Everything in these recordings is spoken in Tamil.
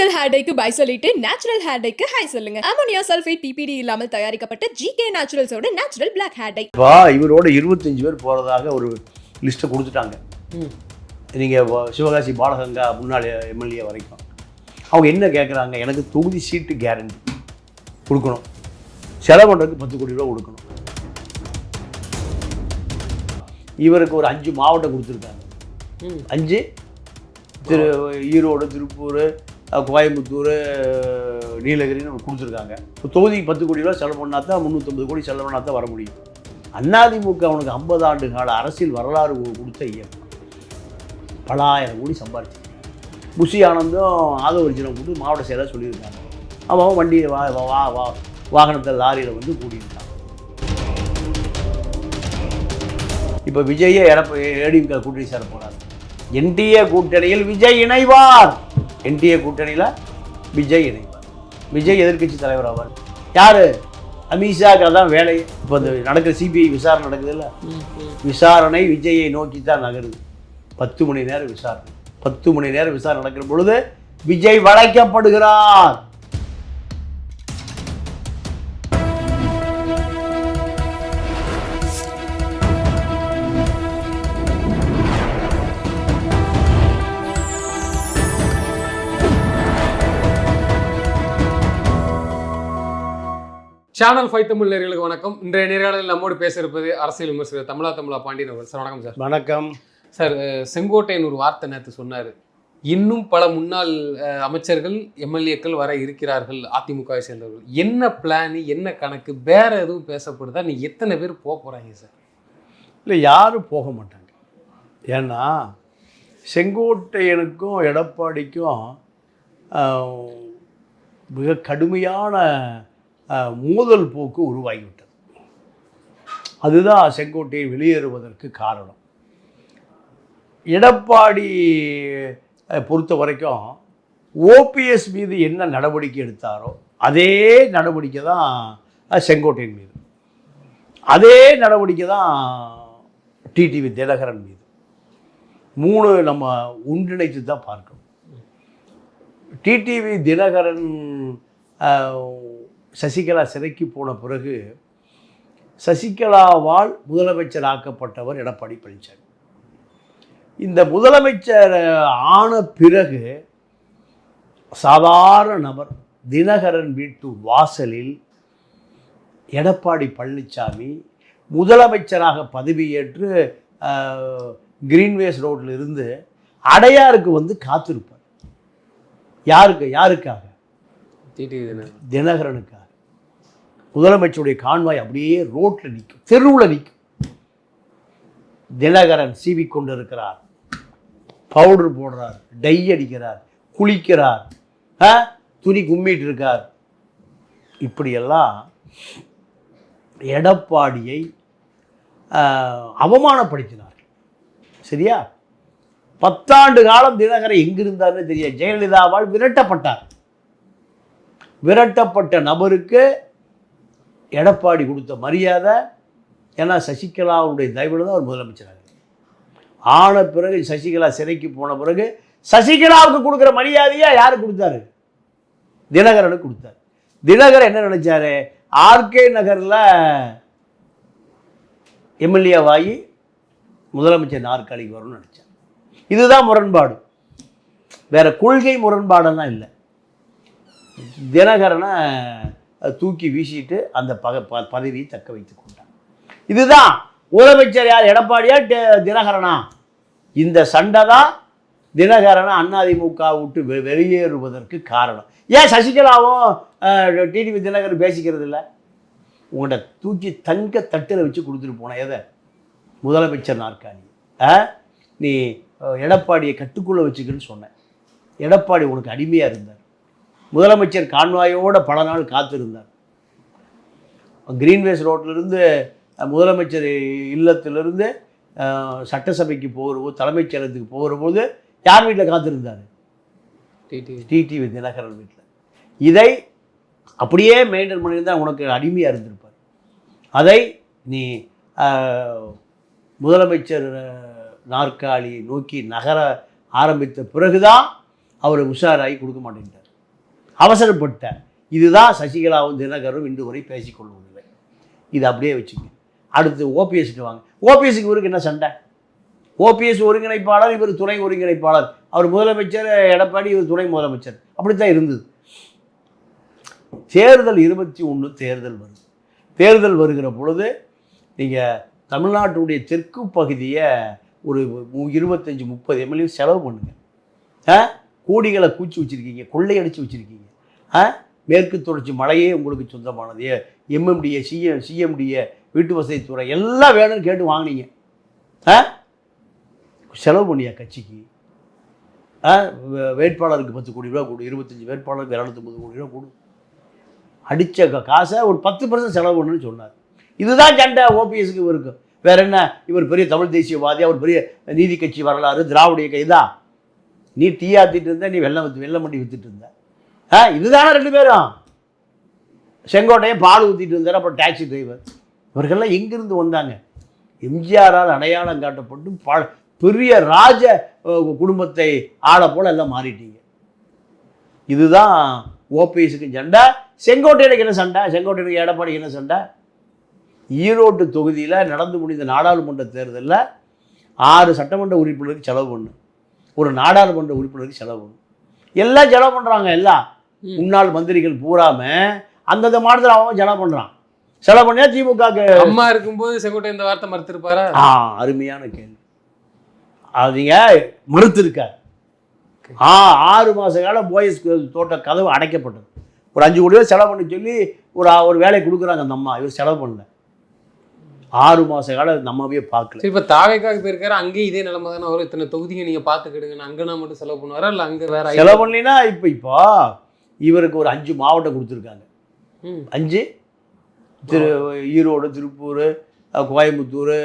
கெமிக்கல் ஹேர் டைக்கு பை சொல்லிட்டு நேச்சுரல் ஹேர் டைக்கு ஹை சொல்லுங்க. அமோனியா சல்ஃபேட் பிபிடி இல்லாமல் தயாரிக்கப்பட்ட ஜிகே நேச்சுரல்ஸோட நேச்சுரல் பிளாக் ஹேர் டை. இவரோட 25 பேர் போகிறதாக ஒரு லிஸ்ட்டை கொடுத்துட்டாங்க. நீங்கள் சிவகாசி பாலகங்கா முன்னாள் எம்எல்ஏ வரைக்கும் அவங்க என்ன கேட்குறாங்க, எனக்கு தொகுதி சீட்டு கேரண்டி கொடுக்கணும், செலவு பண்ணுறதுக்கு 10 கோடி ரூபா கொடுக்கணும். இவருக்கு ஒரு 5 மாவட்டம் கொடுத்துருக்காங்க. 5 ஈரோடு, திருப்பூர், கோயம்புத்தூர், நீலகிரின்னு கொடுத்துருக்காங்க. தொகுதிக்கு 10 கோடி ரூபா செலவு பண்ணால் தான் 350 கோடி செலவு பண்ணால் தான் வர முடியும். அதிமுக அவனுக்கு 50 ஆண்டு கால அரசியல் வரலாறு கொடுத்த இயக்கம். பல ஆயிரம் கோடி சம்பாதிச்சு புஷி ஆனந்தும் ஆதவர்ஜனம் கொடுத்து மாவட்ட செயலாளர் சொல்லியிருக்காங்க. அவன் வண்டியை வாகனத்தை லாரியில் வந்து கூட்டியிருக்கான். இப்போ விஜயை ஏடிஎம்கே கூட்டணி சேர போகிறார். என்டிஏ கூட்டணியில் விஜய் இணைவார். என்டிஏ கூட்டணியில் விஜய் இணைவார். விஜய் எதிர்க்கட்சி தலைவர் ஆவார். யார்? அமித்ஷாக்கு அதான் வேலை. இப்போ இந்த நடக்கிற சிபிஐ விசாரணை நடக்குது இல்லை, விசாரணை விஜயை நோக்கி தான் நகருது. 10 மணி நேரம் விசாரணை. 10 மணி நேரம் விசாரணை நடக்கிற பொழுது விஜய் வளைக்கப்படுகிறார். சேனல் 5 தமிழ் நேயர்களுக்கு வணக்கம். இன்றைய நேர்காணலில் நம்மோடு பேச இருப்பது அரசியல் விமர்சகர் தமிழா பாண்டியன் அவர்கள். சார் வணக்கம். சார் வணக்கம். சார், செங்கோட்டையன் ஒரு வார்த்தை நேற்று சொன்னார், இன்னும் பல முன்னாள் அமைச்சர்கள் எம்எல்ஏக்கள் வர இருக்கிறார்கள் அதிமுகவை சேர்ந்தவர்கள். என்ன பிளான், என்ன கணக்கு, வேற எதுவும் பேசப்படுதா? நீ எத்தனை பேர் போகிறாங்க சார்? இல்லை, யாரும் போக மாட்டாங்க. ஏன்னா செங்கோட்டையனுக்கும் எடப்பாடிக்கும் மிக கடுமையான மோதல் போக்கு உருவாகிவிட்டது. அதுதான் செங்கோட்டையை வெளியேறுவதற்கு காரணம். எடப்பாடி பொறுத்த வரைக்கும் ஓபிஎஸ் மீது என்ன நடவடிக்கை எடுத்தாரோ அதே நடவடிக்கை தான் செங்கோட்டையன் மீது, அதே நடவடிக்கை தான் டிடிவி தினகரன் மீது. 3 நம்ம ஒன்றிணைத்து தான் பார்க்கணும். டிடிவி தினகரன் சசிகலா சிறைக்கு போன பிறகு சசிகலாவால் முதலமைச்சர் ஆக்கப்பட்டவர் எடப்பாடி பழனிசாமி. இந்த முதலமைச்சர் ஆன பிறகு சாதாரண நபர் தினகரன் வீட்டு வாசலில் எடப்பாடி பழனிசாமி முதலமைச்சராக பதவியேற்று கிரீன்வேஸ் ரோட்டில் இருந்து அடையாருக்கு வந்து காத்திருப்பார். யாருக்காக? தினகரனுக்காக. முதலமைச்சருடைய கான்வாய் அப்படியே ரோட்டில் நிற்கும், தெருவில் நிற்கும். தினகரன் சீவி கொண்டு இருக்கிறார், பவுடர் போடுறார், டை அடிக்கிறார், குளிக்கிறார், துணி கும்மிட்டு இருக்கார். இப்படியெல்லாம் எடப்பாடியை அவமானப்படுத்தினார். சரியா? 10 ஆண்டு காலம் தினகரன் எங்கிருந்தார்னு தெரியாது. ஜெயலலிதாவால் விரட்டப்பட்டார். விரட்டப்பட்ட நபருக்கு எடப்பாடி கொடுத்த மரியாதை, ஏன்னா சசிகலாவுடைய தயவுல தான் அவர் முதலமைச்சராக ஆன பிறகு, சசிகலா சிறைக்கு போன பிறகு சசிகலாவுக்கு கொடுக்குற மரியாதையா யாருக்கு கொடுத்தாரு? தினகரனுக்கு கொடுத்தார். தினகரன் என்ன நினைச்சாரு? ஆர்கே நகரில் எம்எல்ஏவாகி முதலமைச்சர் நாற்காலிக்கு வரும்னு நினைச்சார். இதுதான் முரண்பாடு, வேற கொள்கை முரண்பாடெல்லாம் இல்லை. தினகரனை தூக்கி வீசிட்டு அந்த பதவியை தக்க வைத்து கொண்டார். இதுதான் முதலமைச்சர் யார்? எடப்பாடியா தினகரனா? இந்த சண்டை தான் தினகரனை அதிமுக விட்டு வெளியேறுவதற்கு காரணம். ஏன் சசிகலாவும் டிடிவி தினகரன் பேசிக்கிறது இல்லை? உங்கள்கிட்ட தூக்கி தங்க தட்டில் வச்சு கொடுத்துட்டு போன எதை? முதலமைச்சர் நாற்காலி. நீ எடப்பாடியை கட்டுக்குள்ளே வச்சுக்கன்னு சொன்னேன். எடப்பாடி உனக்கு அடிமையாக இருந்தார். முதலமைச்சர் கான்வாயோடு பல நாள் காத்திருந்தார். கிரீன்வேஸ் ரோட்டிலிருந்து முதலமைச்சர் இல்லத்திலிருந்து சட்டசபைக்கு போகிறபோது, தலைமைச் செயலகத்துக்கு போகிறபோது யார் வீட்டில் காத்திருந்தார்? டிடிவி தினகரன் வீட்டில். இதை அப்படியே மெயின்டைன் பண்ணியிருந்தால் உனக்கு அடிமையாக இருந்திருப்பார். அதை நீ முதலமைச்சர் நாற்காலியை நோக்கி நகர ஆரம்பித்த பிறகுதான் அவர் உஷாராகி கொடுக்க மாட்டேன்ட்டார். அவசரப்பட்ட. இதுதான் சசிகலாவும் தினகரும் இன்று வரை பேசிக்கொள்வதில்லை. இது அப்படியே வச்சுங்க. அடுத்து ஓபிஎஸ்க்கு வாங்க. ஓபிஎஸ்க்கு இவருக்கு என்ன சண்டை? ஓபிஎஸ் ஒருங்கிணைப்பாளர், இவர் துணை ஒருங்கிணைப்பாளர். அவர் முதலமைச்சர் எடப்பாடி, இவர் துணை முதலமைச்சர். அப்படித்தான் இருந்தது. தேர்தல் 21 தேர்தல் வருது. தேர்தல் வருகிற பொழுது நீங்கள் தமிழ்நாட்டுடைய தெற்கு பகுதியை ஒரு 25-30 எம்எல்ஏ செலவு பண்ணுங்க. கோடிகளை கூச்சி வச்சுருக்கீங்க, கொள்ளையடிச்சு வச்சுருக்கீங்க. மேற்கு தொடர்ச்சி மலையே உங்களுக்கு சொந்தமானது. எம்எம்டிஏ, சிஎம்டிஏ, வீட்டு வசதித்துறை எல்லாம் வேணும்னு கேட்டு வாங்கினீங்க. செலவு பண்ணியா கட்சிக்கு? வேட்பாளருக்கு 10 கோடி ரூபா கொடு, 25 வேட்பாளருக்கு 250 கோடி ரூபா கொடு. அடித்த காசை ஒரு 10% செலவு பண்ணுன்னு சொன்னார். இதுதான் சண்டை ஓபிஎஸ்க்கு இருக்கும். வேற என்ன? இவர் பெரிய தமிழ் தேசியவாதி, அவர் பெரிய நீதி கட்சி வரலாறு, திராவிட கைதா. நீ டீ ஆத்திட்டு இருந்த, நீ வெள்ளம் வண்டி வித்துட்டு இருந்த. இதுதானே 2 பேரும். செங்கோட்டையை பால் ஊற்றிட்டு இருந்தார், அப்புறம் டாக்ஸி டிரைவர். இவர்கள்லாம் எங்கிருந்து வந்தாங்க? எம்ஜிஆரால் அடையாளம் காட்டப்பட்டு பெரிய ராஜ குடும்பத்தை ஆள போல எல்லாம் மாறிட்டீங்க. இதுதான் ஓபிஎஸ்க்கு சண்டை. செங்கோட்டையனுக்கு என்ன சண்டை? செங்கோட்டையனுக்கு எடப்பாடிக்கு என்ன சண்டை? ஈரோடு தொகுதியில் நடந்து முடிந்த நாடாளுமன்ற தேர்தலில் 6 சட்டமன்ற உறுப்பினருக்கு செலவு பண்ணு, ஒரு நாடாளுமன்ற உறுப்பினருக்கு செலவு பண்ணு. எல்லாம் செலவு பண்ணுறாங்க. எல்லாம் முன்னாள் மந்திரிகள் பூராம அந்தந்த மாநிலத்தில் அவன் செலவு பண்ணுறான். செலவு பண்ணியா திமுக அம்மா இருக்கும்போது செங்கோட்டை இந்த வார்த்தை மறுத்திருப்பாரா? அருமையான கேள்வி. அவங்க மறுத்திருக்கார். 6 மாத காலம் போயஸ் தோட்ட கதவு அடைக்கப்பட்டது. ஒரு 5 கோடி ரூபா செலவு பண்ணி சொல்லி ஒரு வேலை கொடுக்குறாங்க அந்த அம்மா. இவர் செலவு பண்ணல. 6 மாத காலம் இந்த அம்மாவே பார்க்கல. இப்போ தாவேக்காக போயிருக்காரு, அங்கேயும் இதே நிலைமை தானே வரும். இத்தனை தொகுதிங்க நீங்கள் பார்த்துக்கிடுங்க, அங்கேனா மட்டும் செலவு பண்ணுவாரா இல்லை அங்கே வேற செலவு பண்ணலினா? இப்போ இவருக்கு ஒரு 5 மாவட்டம் கொடுத்துருக்காங்க. 5 ஈரோடு, திருப்பூர், கோயம்புத்தூர்,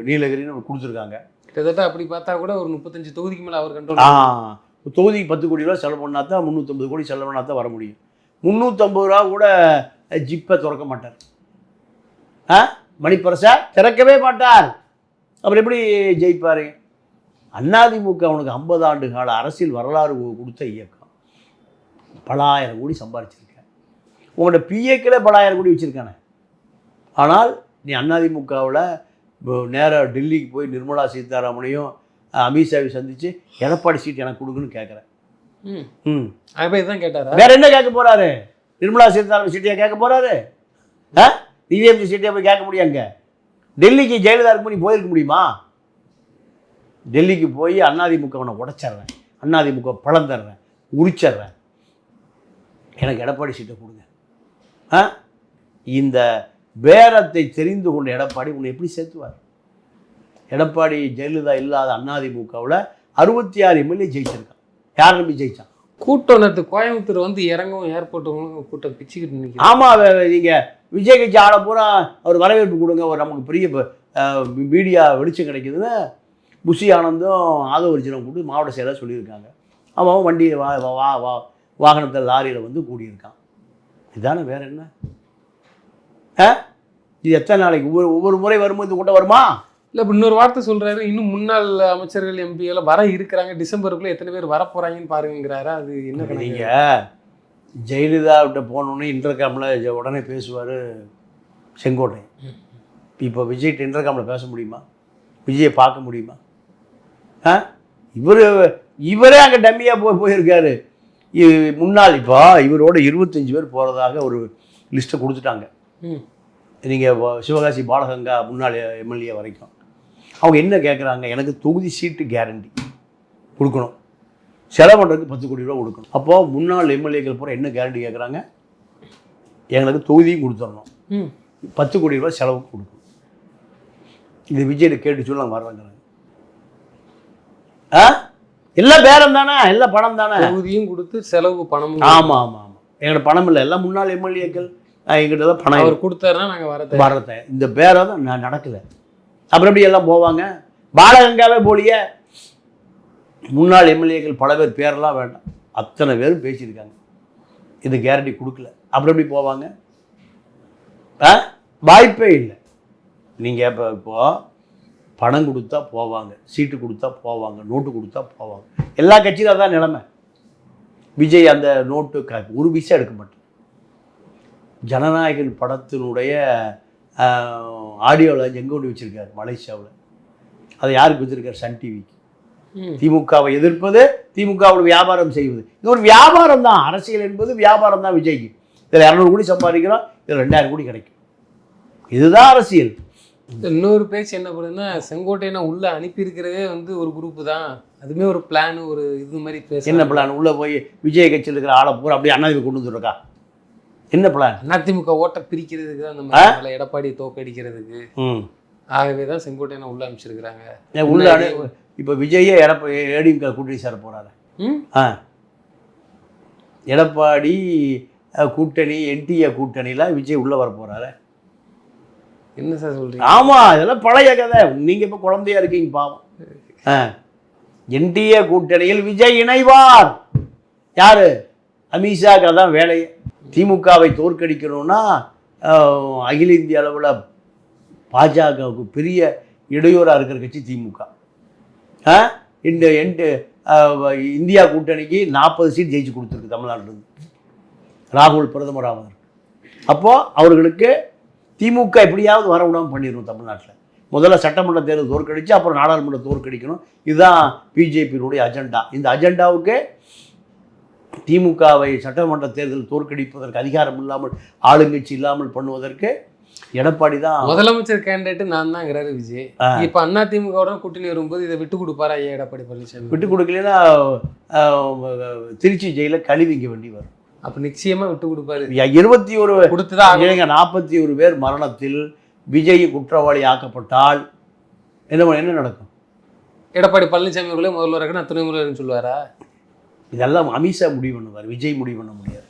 நீலகிரின்னு கொடுத்துருக்காங்க. கிட்டத்தட்ட அப்படி பார்த்தா கூட ஒரு 35 தொகுதிக்கு மேலே அவர் கண்ட்ரோல். தொகுதிக்கு 10 கோடி ரூபா செலவு பண்ணா தான் 350 கோடி செலவு பண்ணா தான் வர முடியும். 350 ரூபா கூட ஜிப்பை திறக்க மாட்டார். மணிப்பரசை திறக்கவே மாட்டார். அப்புறம் எப்படி ஜெயிப்பார்? அதிமுக அவனுக்கு 50 ஆண்டு கால அரசியல் வரலாறு கொடுத்த இயக்கம். பல ஆயிரம் கோடி சம்பாதிச்சிருக்க. உங்களோட பிஏக்களே பல ஆயிரம் கோடி வச்சுருக்கானே. ஆனால் நீ அதிமுகவில் நேராக டெல்லிக்கு போய் நிர்மலா சீதாராமனையும் அமித்ஷாவையும் சந்தித்து எடப்பாடி சீட் எனக்கு கொடுக்குன்னு கேட்குறேன். தான் கேட்டாரா? வேற என்ன கேட்க போகிறாரு? நிர்மலா சீதாராமன் சீட்டியாக கேட்க போகிறாரு? டிஎம்சி சீட்டியாக போய் கேட்க முடியாங்க. டெல்லிக்கு ஜெயலலிதா இருக்கும் நீ போயிருக்க முடியுமா? டெல்லிக்கு போய் அதிமுகவனை உடைச்சிட்றேன், அதிமுக பழம் தர்றேன், உரிச்சிட்றேன், எனக்கு எடப்பாடி சீட்டை கொடுங்க. இந்த பேரத்தை தெரிந்து கொண்ட எடப்பாடி உன்னை எப்படி சேர்த்துவார்? எடப்பாடி ஜெயலலிதா இல்லாத அதிமுகவில் 66 எம்எல்ஏ ஜெயிச்சிருக்கான். யார் நம்பி ஜெயிச்சான்? கூட்டம் நேற்று கோயம்புத்தூர் வந்து இறங்கவும் ஏர்போர்ட் கூட்டம் பிச்சுக்கிட்டு நிற்கும். ஆமாம், நீங்கள் விஜய் கட்சி ஆள பூரா அவர் வரவேற்பு கொடுங்க, ஒரு நமக்கு பெரிய மீடியா வெளிச்சம் கிடைக்குதுன்னு புஷி ஆனந்தும் ஆதவர்ஜனம் கூட்டு மாவட்ட செயலாளர் சொல்லியிருக்காங்க. அவன் வண்டியில் வாகனத்தில் லாரியில் வந்து கூடியிருக்கான். இதுதானே வேற என்ன? இது எத்தனை நாளைக்கு? ஒவ்வொரு முறை வரும்போது இந்த கூட்டம் வருமா? இல்லை, இப்போ இன்னொரு வார்த்தை சொல்கிறாரு, இன்னும் முன்னாள் அமைச்சர்கள் எம்பியெல்லாம் வர இருக்கிறாங்க, டிசம்பருக்குள்ளே எத்தனை பேர் வர போகிறாங்கன்னு பாருங்கிறாரா? அது என்ன? நீங்கள் ஜெயலலிதாவிட்ட போனோன்னே இன்டர்காமில் உடனே பேசுவார் செங்கோட்டை. இப்போ விஜய்கிட்ட இன்டர்காமில் பேச முடியுமா? விஜயை பார்க்க முடியுமா? இவரே அங்கே டம்மியாக போயிருக்காரு. முன்னாள் இப்போ இவரோட 25 பேர் போகிறதாக ஒரு லிஸ்ட்டை கொடுத்துட்டாங்க. நீங்கள் சிவகாசி பாலகங்கா முன்னாள் எம்எல்ஏ வரைக்கும் அவங்க என்ன கேட்குறாங்க? எனக்கு தொகுதி சீட்டு கேரண்டி கொடுக்கணும், செலவு பண்ணுறதுக்கு 10 கோடி ரூபா கொடுக்கணும். அப்போது முன்னாள் எம்எல்ஏக்கள் பூரா என்ன கேரண்டி கேட்குறாங்க? எங்களுக்கு தொகுதியும் கொடுத்துடணும், 10 கோடி ரூபா செலவுக்கு கொடுக்கணும். இது விஜய்கிட்ட கேட்டு சொல்லி நாங்கள் வர்றாங்கிறாங்க. எல்லாம் பேரம் தானே, எல்லாம் பணம் தானே. தொகுதியும் கொடுத்து செலவு பணம். ஆமாம் ஆமாம் ஆமாம். எங்களோட பணம் இல்லை, எல்லாம் முன்னாள் எம்எல்ஏக்கள் எங்கிட்ட தான் பணம். அவர் கொடுத்தாருன்னா நாங்கள் வரத்தை இந்த பேரம் தான் நடக்கலை. அப்புறம் எப்படி எல்லாம் போவாங்க? பாலகங்காவே போலியே. முன்னாள் எம்எல்ஏக்கள் பல பேர் பேரெல்லாம் வேண்டாம், அத்தனை பேரும் பேசியிருக்காங்க, இது கேரண்டி கொடுக்கல. அப்புறம் எப்படி போவாங்க? வாய்ப்பே இல்லை. நீங்கள் இப்போது பணம் கொடுத்தா போவாங்க, சீட்டு கொடுத்தா போவாங்க, நோட்டு கொடுத்தா போவாங்க. எல்லா கட்சியிலும் அதான் நிலைமை. விஜய் அந்த நோட்டு ஒரு பைசா எடுக்க மாட்டார். ஜனநாயகன் படத்தினுடைய ஆடியோவில் எங்கே கொண்டு வச்சுருக்காரு மலேசியாவில். அதை யாருக்கு வச்சுருக்காரு? சன் டிவிக்கு. திமுகவை எதிர்ப்பது, திமுகவோட வியாபாரம் செய்வது, இது ஒரு வியாபாரம் தான். அரசியல் என்பது வியாபாரம் தான். விஜய்க்கு இதில் 200 கோடி சம்பாதிக்கிறோம், இதில் 2000 கோடி கிடைக்கும். இதுதான் அரசியல். இன்னொரு பேச்சு என்ன பண்ணுதுன்னா, செங்கோட்டையனை உள்ள அனுப்பியிருக்கிறதே வந்து ஒரு குரூப்பு தான், அதுவுமே ஒரு பிளான், ஒரு இது மாதிரி பேச. என்ன பிளான்? உள்ளே போய் விஜய் கட்சியில் இருக்கிற ஆளை பூரா அப்படியே அண்ணாதிமுக கொண்டு வந்துருக்கா? என்ன பிளான்? அதிமுக ஓட்டை பிரிக்கிறதுக்கு தான், அந்த மாதிரி எடப்பாடி தோக்கடிக்கிறதுக்கு. ஆகவே தான் செங்கோட்டையனை உள்ள அனுப்பிச்சிருக்கிறாங்க. உள்ள இப்போ விஜயே ஏடிஎம்கே கூட்டணி சேர போறாரு. எடப்பாடி கூட்டணி, என்டிஏ கூட்டணியில் விஜய் உள்ள வர போறாரு. என்ன சார் சொல்றீங்க? ஆமா, இதெல்லாம் பழைய கதை. நீங்க இப்போ குழந்தையா இருக்கீங்க பாவம். என்டிஏ கூட்டணியில் விஜய் இணைவார். யாரு? அமித்ஷாக்கு தான் வேலையை. திமுகவை தோற்கடிக்கணும்னா அகில இந்திய அளவில் பாஜகவுக்கு பெரிய இடையூறாக இருக்கிற கட்சி திமுக. இந்த இந்தியா கூட்டணிக்கு 40 சீட் ஜெயிச்சு கொடுத்துருக்கு தமிழ்நாட்டிலிருந்து, ராகுல் பிரதமர் ஆவார். அப்போது அவர்களுக்கு திமுக எப்படியாவது வர விடாமல் பண்ணிடணும். தமிழ்நாட்டில் முதல்ல சட்டமன்ற தேர்தல் தோற்கடிச்சு அப்புறம் நாடாளுமன்ற தோற்கடிக்கணும். இதுதான் பிஜேபியினுடைய அஜெண்டா. இந்த அஜெண்டாவுக்கு திமுகவை சட்டமன்ற தேர்தல் தோற்கடிப்பதற்கு அதிகாரம் இல்லாமல், ஆளுங்கட்சி இல்லாமல் பண்ணுவதற்கு எடப்பாடி தான் முதலமைச்சர் கேண்டிடேட். நான் தான்ங்கிறாரு விஜய். இப்போ அதிமுக கூட்டணி வரும்போது இதை விட்டு கொடுப்பாரா ஐயா எடப்பாடி பழனிசாமி? விட்டு கொடுக்கலன்னா திருச்சி ஜெயிலில் கழிவிங்க வேண்டி வரும். அப்போ நிச்சயமா விட்டு கொடுப்பாரு. 21 கொடுத்துதான் 41 பேர் மரணத்தில் விஜய் குற்றவாளி ஆக்கப்பட்டால் என்ன நடக்கும்? எடப்பாடி பழனிசாமி அவர்களே முதல்வராக துணை முதல்வர்னு சொல்லுவாரா? இதெல்லாம் அமித்ஷா முடிவு பண்ணுவார், விஜய் முடிவு பண்ண முடியாது.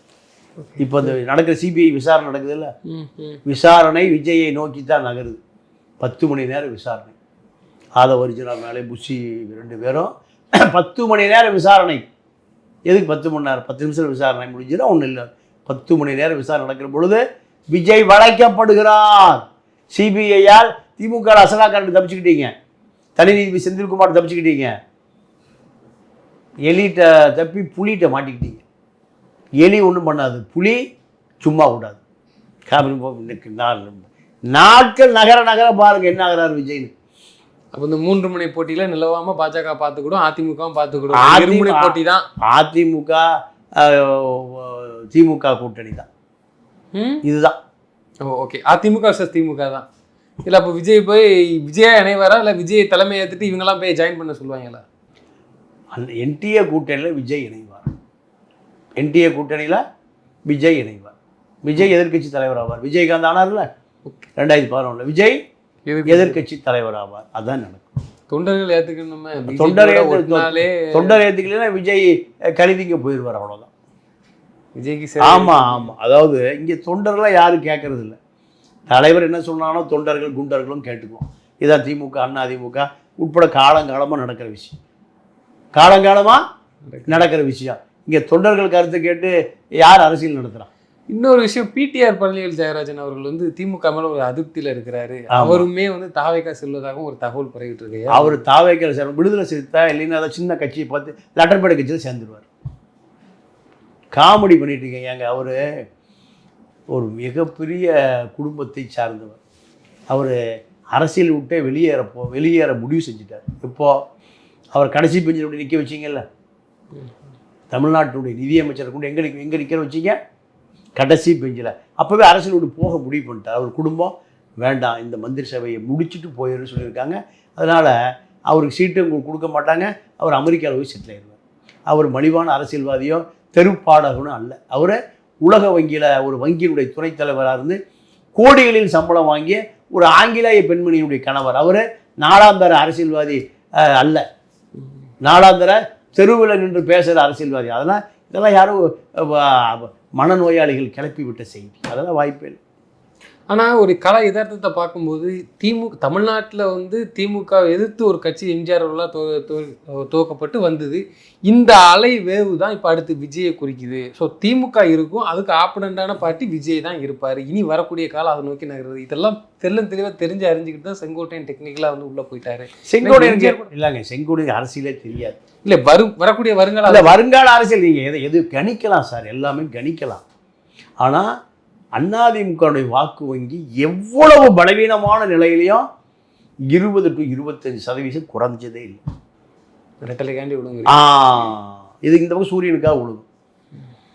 இப்போ இந்த நடக்கிற சிபிஐ விசாரணை நடக்குது இல்லை, விசாரணை விஜயை நோக்கி தான் நகருது. 10 மணி நேரம் விசாரணை. ஆதவ ஒரிஜினல் மேலே புஷி 2 பேரும் 10 மணி நேரம் விசாரணை. எதுக்கு 10 மணி நேரம்? 10 நிமிஷம் விசாரணை முடிஞ்சுன்னா ஒன்றும் இல்லை. 10 மணி நேரம் விசாரணை நடக்கிற பொழுது விஜய் வளைக்கப்படுகிறார். சிபிஐயால் திமுக அசலாக்காரன் தப்பிச்சுக்கிட்டீங்க, தனி நீதிபதி செந்தில்குமார் தப்பிச்சுக்கிட்டீங்க, எலிட்ட தப்பி புலிகிட்ட மாட்டிக்கிட்டீங்க. எலி ஒன்றும் பண்ணாது, புலி சும்மா விடாது. நாட்கள் நகர பாருங்க என்ன ஆகிறார் விஜய்னு. அப்போ இந்த 3 முனை போட்டியில நிலவாம பாஜக பார்த்துக்கிடும், அதிமுகவும் பார்த்துக்கிடும். 2 முனை போட்டி தான். அதிமுக திமுக கூட்டணி தான் இதுதான். ஓகே, அதிமுக வர்சஸ் திமுக தான். இல்லை அப்போ விஜய் போய் விஜயா இணைவாரா, இல்லை விஜய் தலைமை ஏற்றுட்டு இவங்கெல்லாம் போய் ஜாயின் பண்ண சொல்லுவாங்களா? அந்த என்டிஏ கூட்டணியில் விஜய் இணைவார். என்டிஏ கூட்டணியில் விஜய் இணைவார். விஜய் எதிர்கட்சி தலைவர் ஆவார். விஜயகாந்த் ஆனார்ல 2011 விஜய் எதிர்கட்சி தலைவர் ஆவார். அதுதான் நடக்கும். தொண்டர்கள் ஏற்றுக்கணுமே. தொண்டர் ஏற்றுக்கலன்னா விஜய் கழுதிங்க போயிடுவார், அவ்வளோதான். விஜய்க்கு ஆமாம். அதாவது இங்கே தொண்டர்களாக யாரும் கேட்கறது இல்லை. தலைவர் என்ன சொன்னாலும் தொண்டர்கள் குண்டர்களும் கேட்டுக்குவோம். இதான் திமுக, அதிமுக உட்பட காலங்காலமாக நடக்கிற விஷயம். நடக்கிற விஷயம். இங்கே தொண்டர்கள் கருத்தை கேட்டு யார் அரசியல் நடத்துகிறான்? இன்னொரு விஷயம், பிடிஆர் பழனிவேல் ஜெயராஜன் அவர்கள் வந்து திமுக மேல ஒரு அதிருப்தியில் இருக்கிறாரு. அவருமே வந்து தாவேக்கா செல்வதாகவும் ஒரு தகவல் பரவிட்டு இருக்கு. அவர் தாவேக்கா சேர விடுதலை சிறுத்தை இல்லைன்னா அதை சின்ன கட்சியை பார்த்து லட்டர்பேடை கட்சியில் சேர்ந்துருவார். காமெடி பண்ணிட்டு இருக்கீங்க. ஏங்க அவர் ஒரு மிகப்பெரிய குடும்பத்தை சார்ந்தவர். அவர் அரசியல் விட்டே வெளியேற முடிவு செஞ்சுட்டார். இப்போது அவர் கடைசி பெஞ்சில் அப்படி நிற்க வச்சிங்கல்ல, தமிழ்நாட்டுடைய நிதியமைச்சரை கொண்டு எங்கே நிற்கிற வச்சிங்க? கடைசி பெஞ்சில். அப்போவே அரசியல் விட்டு போக முடிவு பண்ணிட்டார். அவர் குடும்பம் வேண்டாம், இந்த மந்திரி சபையை முடிச்சுட்டு போயிடுன்னு சொல்லியிருக்காங்க. அதனால் அவருக்கு சீட்டு கொடுக்க மாட்டாங்க. அவர் அமெரிக்காவில் போய் செட்டில் ஆயிடுவார். அவர் மலிவான அரசியல்வாதியோ தெருப்பாடகனும் அல்ல. அவர் உலக வங்கியில் ஒரு வங்கியினுடைய துணைத் தலைவராக இருந்து கோடிகளில் சம்பளம் வாங்கிய ஒரு ஆங்கிலேய பெண்மணியினுடைய கணவர். அவர் நாளாந்தர அரசியல்வாதி அல்ல, நாளாந்தர தெருவில் நின்று பேசுகிற அரசியல்வாதி. அதெல்லாம் இதெல்லாம் யாரும் மனநோயாளிகள் கிளப்பி விட்ட செய்தி. அதெல்லாம் வாய்ப்பே இல்லை. ஆனா ஒரு கலை யதார்த்தத்தை பார்க்கும்போது தமிழ்நாட்டுல வந்து திமுக எதிர்த்து ஒரு கட்சி எம்ஜிஆர் துவக்கப்பட்டு வந்தது. இந்த அலை வேவு தான் இப்ப அடுத்து விஜயை குறிக்குது. ஸோ திமுக இருக்கும், அதுக்கு ஆப்பனண்டான பார்ட்டி விஜய் தான் இருப்பாரு. இனி வரக்கூடிய காலம் அதை நோக்கி நகருது. இதெல்லாம் தெளிவா தெரிஞ்சு அறிஞ்சுக்கிட்டு தான் செங்கோட்டையன் டெக்னிக்கலா வந்து உள்ள போயிட்டாரு. செங்கோட்டையன் இல்லைங்க, செங்கோட்டையன் அரசியலே தெரியாது. இல்ல வரக்கூடிய வருங்கால அரசியல் நீங்க எது கணிக்கலாம் சார், எல்லாமே கணிக்கலாம். ஆனா அதிமுகவுடைய வாக்கு வங்கி எவ்வளவு பலவீனமான நிலையிலையும் 20 to 25% குறைஞ்சதே இல்லை. ரெட்டலைக்காண்டி விழுங்க. இது இந்த பக்கம் சூரியனுக்காக விழுகும்.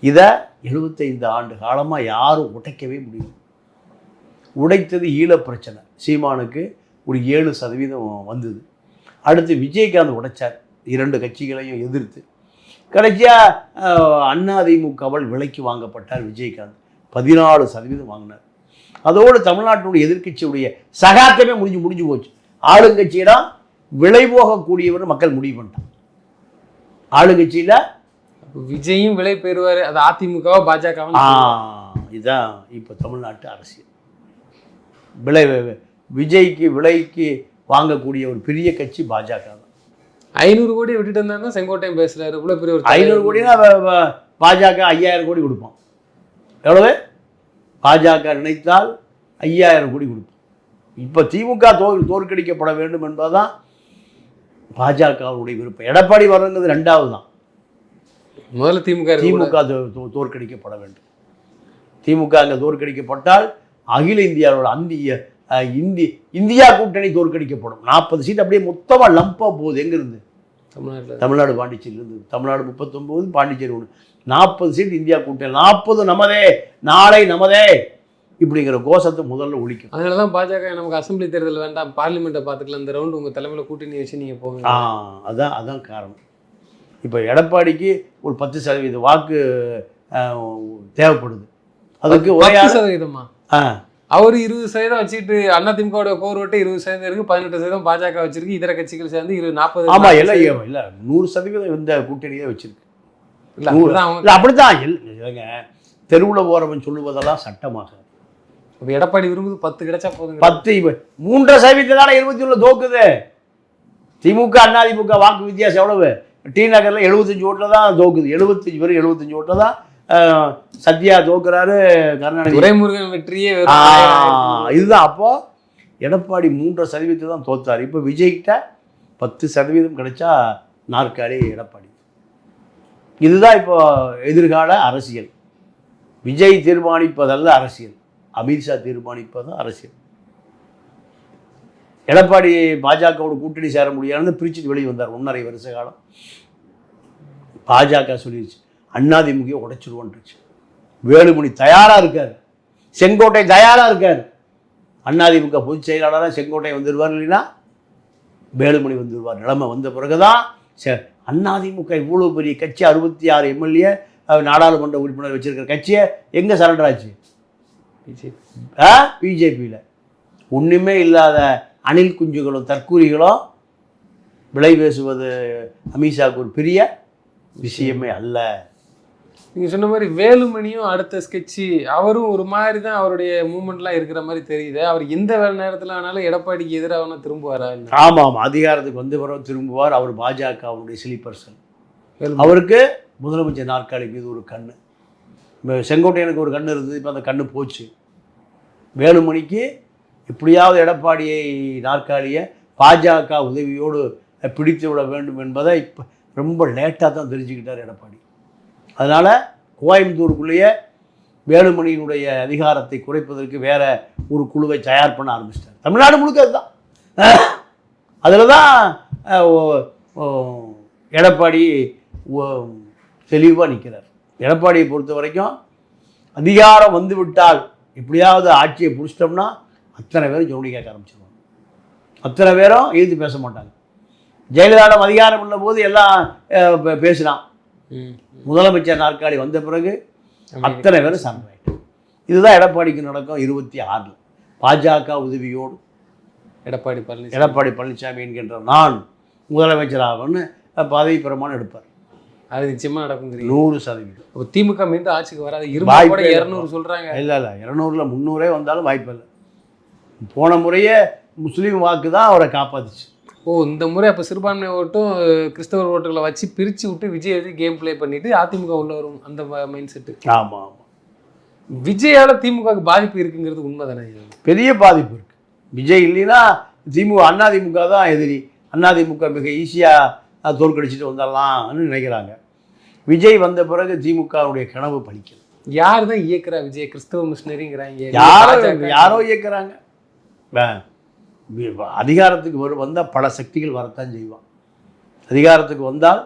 இதை 75 ஆண்டு காலமா யாரும் உடைக்கவே முடியும். உடைத்தது ஈழ பிரச்சனை, சீமானுக்கு ஒரு 7% வந்தது. அடுத்து விஜயகாந்த் உடைச்சார் 2 கட்சிகளையும் எதிர்த்து. கடைசியாக அதிமுகவால் விலைக்கு வாங்கப்பட்டார் விஜயகாந்த், 14% வாங்கினார். அதோடு தமிழ்நாட்டினுடைய எதிர்கட்சியுடைய சகாத்தமே முடிஞ்சு போச்சு. ஆளுங்கட்சியிடம் விலை போகக்கூடியவர் மக்கள் முடிவு பண்ணிட்டாங்க. ஆளுங்கட்சியில விஜயும் விலை பெறுவார், அது அதிமுகவா பாஜக. இதுதான் இப்போ தமிழ்நாட்டு அரசியல். விஜய்க்கு விலைக்கு வாங்கக்கூடிய ஒரு பெரிய கட்சி பாஜக தான். 500 கோடி விட்டுட்டு இருந்தாருன்னா செங்கோட்டையன் பேசுறாரு. இவ்வளோ பெரிய 500 கோடினா பாஜக 5000 கோடி கொடுப்பான். எவ்வளவு? பாஜக நினைத்தால் 5000 கோடி கொடுப்போம். இப்போ திமுக தோற்கடிக்கப்பட வேண்டும் என்பதுதான் பாஜகவுடைய விருப்பம். எடப்பாடி வர்றதுங்கிறது 2வது தான். முதல்ல திமுக தோற்கடிக்கப்பட வேண்டும். திமுக அங்கே தோற்கடிக்கப்பட்டால் அகில இந்தியாவோட இந்தியா கூட்டணி தோற்கடிக்கப்படும். 40 சீட் அப்படியே மொத்தமாக லம்பா போகுது. எங்கிருந்து? தமிழ்நாடு பாண்டிச்சேரியிலிருந்து. தமிழ்நாடு 39, பாண்டிச்சேரி 1, 40 சீட் இந்தியா கூட்டணி. 40 நமதே, நாளை நமதே இப்படிங்கிற கோஷத்தை முதல்ல ஒழிக்கும். அதனால தான் பாஜக நமக்கு அசம்பிளி தேர்தல் வேண்டாம், பார்லிமெண்ட்டை பார்த்துக்கலாம், இந்த ரவுண்டு உங்கள் தலைமையில் கூட்டணி வச்சு நீங்கள் போங்க. அதான் காரணம். இப்போ எடப்பாடிக்கு ஒரு 10% வாக்கு தேவைப்படுது. அதுக்கு 10%மா? அவர் 20% வச்சுட்டு அதிமுக கோர் ஓட்டு 20% இருக்கு, 18% பாஜக வச்சிருக்கு, இதர கட்சிகள் சேர்ந்து 40. ஆமா, எல்லாம் இல்லை 100% இந்த கூட்டணியே வச்சிருக்கு. அப்படித்தான் இல்லைங்க, தெருவில் போறவன் சொல்லுவதெல்லாம் சட்டமாக. எடப்பாடி விரும்புது 10 கிடைச்சா போதும். 10 3% தானே 21 தோக்குது. திமுக அதிமுக வாக்கு வித்தியாசம் எவ்வளவு? டி நகர்ல 75 ஓட்டுல தான் தோக்குது. 75 ஓட்டுல தான் சத்யா தோக்குறாரு. கருணாநிதி துரைமுருகன் வெற்றியே. இதுதான். அப்போ எடப்பாடி 3% தான் தோத்தார். இப்போ விஜய்கிட்ட 10% கிடைச்சா நாற்காலி எடப்பாடி. இதுதான் இப்போ எதிர்கால அரசியல். விஜய் தீர்மானிப்பதல்ல அரசியல், அமித்ஷா தீர்மானிப்பது அரசியல். எடப்பாடி பாஜகவோட கூட்டணி சேர முடியாதுன்னு பிரிச்சுட்டு வெளியே வந்தார் 1.5 வருஷ காலம். பாஜக சொல்லிடுச்சு அதிமுக உடைச்சிருவோன்றுச்சு. வேலுமணி தயாராக இருக்கார், செங்கோட்டை தயாராக இருக்கார். அதிமுக பொதுச் செயலாளராக செங்கோட்டை வந்துடுவார், இல்லைன்னா வேலுமணி வந்துடுவார். நிலைமை வந்த பிறகுதான் அதிமுக இவ்வளோ பெரிய கட்சி, 66 எம்எல்ஏ, நாடாளுமன்ற உறுப்பினர் வச்சிருக்கிற கட்சியை எங்கே சரண்டர் ஆச்சு? பிஜேபியில். ஒன்றுமே இல்லாத அணில் குஞ்சுகளும் தற்கூரிகளும் விலை பேசுவது அமித்ஷாவுக்கு ஒரு பெரிய விஷயமே அல்ல. நீங்கள் சொன்ன மாதிரி வேலுமணியும் அடுத்த ஸ்கெட்சு, அவரும் ஒரு மாதிரி தான் அவருடைய மூமெண்ட்லாம் இருக்கிற மாதிரி தெரியுது. அவர் எந்த வேலை நேரத்தில் ஆனாலும் எடப்பாடிக்கு எதிராக திரும்புவாரா? ஆமாம், அதிகாரத்துக்கு வந்து பிறகு திரும்புவார். அவர் பாஜகவுடைய ஸ்லீப்பர்சன். அவருக்கு முதலமைச்சர் நாற்காலி மீது ஒரு கண்ணு. செங்கோட்டையனுக்கு ஒரு கண்ணு இருந்தது, இப்போ அந்த கண்ணு போச்சு. வேலுமணிக்கு எப்படியாவது எடப்பாடியை நாற்காலியை பாஜக உதவியோடு பிடித்து விட வேண்டும் என்பதை இப்போ ரொம்ப லேட்டாக தான் தெரிஞ்சுக்கிட்டார் எடப்பாடி. அதனால் கோயம்புத்தூருக்குள்ளேயே வேலுமணியினுடைய அதிகாரத்தை குறைப்பதற்கு வேற ஒரு குழுவை தயார் பண்ண ஆரம்பிச்சிட்டார். தமிழ்நாடு முழுக்க அதுதான். அதில் தான் எடப்பாடி தெளிவாக நிற்கிறார். எடப்பாடியை பொறுத்த வரைக்கும் அதிகாரம் வந்து விட்டால், எப்படியாவது ஆட்சியை பிடிச்சிட்டோம்னா அத்தனை பேரும் ஜவுளி கேட்க ஆரம்பிச்சிருவாங்க. அத்தனை பேரும் எழுதி பேச மாட்டாங்க. ஜெயலலிதாவிடம் அதிகாரம் உள்ள போது எல்லாம் பேசினான். முதலமைச்சர் நாற்காலி வந்த பிறகு அத்தனை பேரும் சண்டை. இதுதான் எடப்பாடிக்கு நடக்கும் 26 பாஜக உதவியோடு. எடப்பாடி பழனிசாமி என்கின்ற நான் முதலமைச்சராகன்னு பதவி பிரமாணம் எடுப்பார். அது நிச்சயமா நடக்கும். 100%. திமுக மீண்டும் ஆட்சிக்கு வராது. 200 சொல்றாங்க. இல்லை 200ல் 300 வந்தாலும் வாய்ப்பு இல்லை. போன முறையே முஸ்லீம் வாக்கு தான் அவரை காப்பாத்துச்சு. இந்த முறை அப்போ சிறுபான்மை ஓட்டும் கிறிஸ்தவர் ஓட்டுகளை வச்சு பிரித்து விட்டு விஜய் வச்சு கேம் ப்ளே பண்ணிட்டு அதிமுக உள்ள வரும் அந்த மைண்ட் செட்டு. ஆமாம் ஆமாம். விஜயால திமுகவுக்கு பாதிப்பு இருக்குங்கிறது உண்மை தானே? பெரிய பாதிப்பு இருக்குது. விஜய் இல்லைன்னா அதிமுக தான் எதிரி. அதிமுக மிக ஈஸியாக தோற்கடிச்சிட்டு வந்துடலாம்னு நினைக்கிறாங்க. விஜய் வந்த பிறகு திமுகவுடைய கனவு பலிக்கல. யார் தான் இயக்குறா விஜய்? கிறிஸ்தவ மிஷினரிங்கிறாங்க, யாரோ இயக்குறாங்க. அதிகாரத்துக்கு வந்தால் பல சக்திகள் வரத்தான் செய்வான். அதிகாரத்துக்கு வந்தால்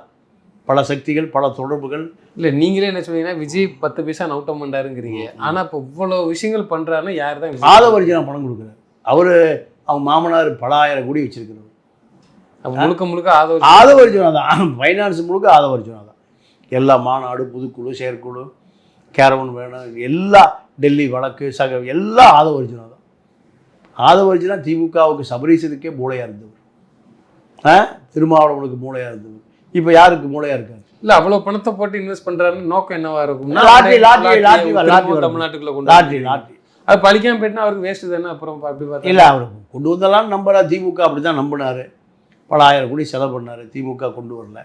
பல சக்திகள், பல தொடர்புகள். இல்லை, நீங்களே என்ன சொன்னீங்கன்னா விஜய் 10 பைசா நவுட்டம் பண்ணாருங்கிறீங்க. ஆனால் இப்போ இவ்வளோ விஷயங்கள் பண்ணுறாருன்னா யார் தான்? ஆதவர்ஜனா பணம் கொடுக்குறாரு. அவங்க மாமனார் பல ஆயிரம் கோடி வச்சிருக்கிறார். முழுக்க ஆதவர்ஜனா தான். ஃபைனான்ஸ் முழுக்க ஆதவர்ஜனா தான். எல்லா மாநாடு, பொதுக்குழு, செயற்குழு, கேரவன் வேணும், எல்லா டெல்லி வழக்கு எல்லாம் ஆதவர்ஜனா தான். ஆதவர்ஜனா திமுகவுக்கு சபரீசனுக்கே மூளையாக இருந்தவர். திருமாவளவனுக்கு மூளையாக இருந்தவர். இப்போ யாருக்கு மூளையாக இருக்காரு? இல்லை, அவ்வளோ பணத்தை போட்டு இன்வெஸ்ட் பண்ணுறாருன்னு நோக்கம் என்னவா இருக்கும்? தமிழ்நாட்டுக்குள்ள லாட்ரி அது பழிக்காம போயிட்டுனா அவருக்கு வேஸ்ட் தானே. அப்புறம் அப்படி பார்த்தா இல்லை, அவர் கொண்டு வந்தலாம் நம்புறா. திமுக அப்படி தான் நம்பினார். பல ஆயிரம் கோடி செலவு பண்ணார். திமுக கொண்டு வரல.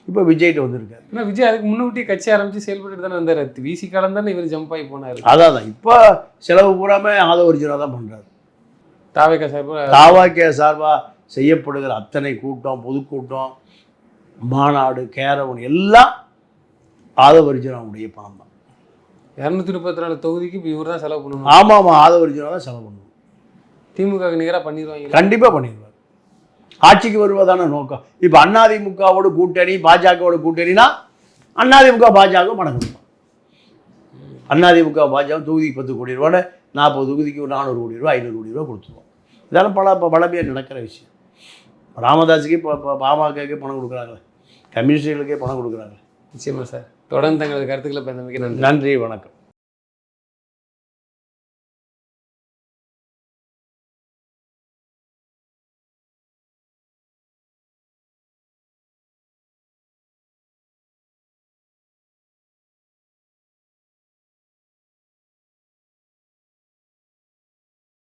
இப்போ விஜய்கிட்ட வந்திருக்காரு. ஏன்னா விஜய் அதுக்கு முன்னுக்கூட்டி கட்சி ஆரம்பித்து செயல்பட்டு தானே வந்தார். விசி காலம் தானே இவர் ஜம்ப் ஆகி போனார். அதான் இப்போ செலவு பூராமே ஆதவர்ஜனா தான் பண்ணுறாரு. தாவேகா சார்பாக செய்யப்படுகிற அத்தனை கூட்டம், பொதுக்கூட்டம், மாநாடு, கேரவன் எல்லாம் ஆதவர்ஜனாவுடைய பணம் தான். 234 தொகுதிக்கு இப்போ இவர் தான் செலவு பண்ணணும். ஆமாம், ஆதவர்ஜனா தான் செலவு பண்ணணும். திமுக நிகராக பண்ணிடுவாங்க. கண்டிப்பாக பண்ணிடுவார். ஆட்சிக்கு வருவதான நோக்கம். இப்போ அதிமுகவோட கூட்டணி, பாஜகவோட கூட்டணினா அதிமுக பாஜக பணம் கொடுப்பான். அதிமுக பாஜக தொகுதிக்கு 10 கோடி ரூபாய், 40 தொகுதிக்கு 400 கோடி ரூபா, 500 கோடி ரூபா கொடுத்துருவோம். இதெல்லாம் பலமையாக நடக்கிற விஷயம். ராமதாஸுக்கே இப்போ பாமகக்கே பணம் கொடுக்குறாங்களே, கம்யூனிஸ்டுகளுக்கே பணம் கொடுக்குறாங்க. நிச்சயமா சார். தொடர்ந்து தங்களது கருத்துக்களை பயந்தமைக்கு நன்றி. நன்றி, வணக்கம்.